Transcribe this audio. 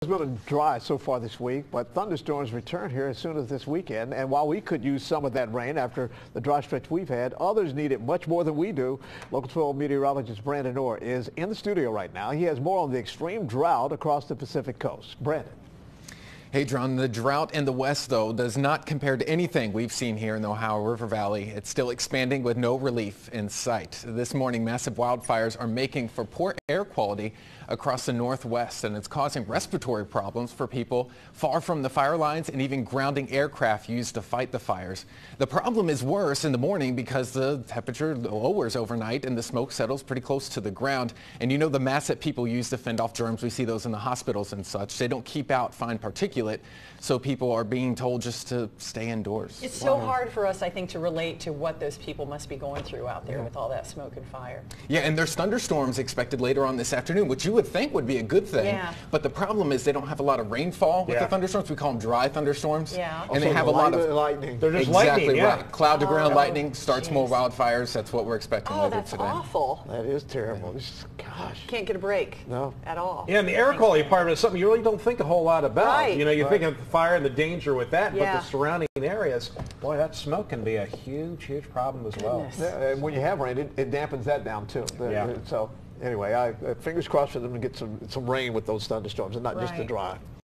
It's been dry so far this week, but thunderstorms return here as soon as this weekend. And while we could use some of that rain after the dry stretch we've had, others need it much more than we do. Local 12 meteorologist Brandon Orr is in the studio right now. He has more on the extreme drought across the Pacific coast. Brandon. Hey, John, the drought in the west, though, does not compare to anything we've seen here in the Ohio River Valley. It's still expanding with no relief in sight. This morning, massive wildfires are making for poor air quality across the northwest, and it's causing respiratory problems for people far from the fire lines and even grounding aircraft used to fight the fires. The problem is worse in the morning because the temperature lowers overnight and the smoke settles pretty close to the ground. And you know the masks that people use to fend off germs, we see those in the hospitals and such. They don't keep out fine particulate, so people are being told just to stay indoors. It's so hard for us, I think, to relate to what those people must be going through out there with all that smoke and fire. Yeah, and there's thunderstorms expected later on this afternoon, which you would think would be a good thing. Yeah. But the problem is they don't have a lot of rainfall with the thunderstorms. We call them dry thunderstorms. Yeah. And they have a lot of lightning. They're just exactly lightning, right. Cloud to ground lightning starts more Jeez. wildfires. That's what we're expecting later That's today. awful. That is terrible. Gosh. Can't get a break. No. At all. Yeah, and the air quality part of it is something you really don't think a whole lot about. Right. You know, you think of the fire and the danger with that, but Yeah. the surrounding areas, boy, that smoke can be a huge, huge problem as well. Goodness. Yeah, and when you have rain, it dampens that down too. Yeah. So anyway, fingers crossed for them to get some rain with those thunderstorms and not just the Right. dry.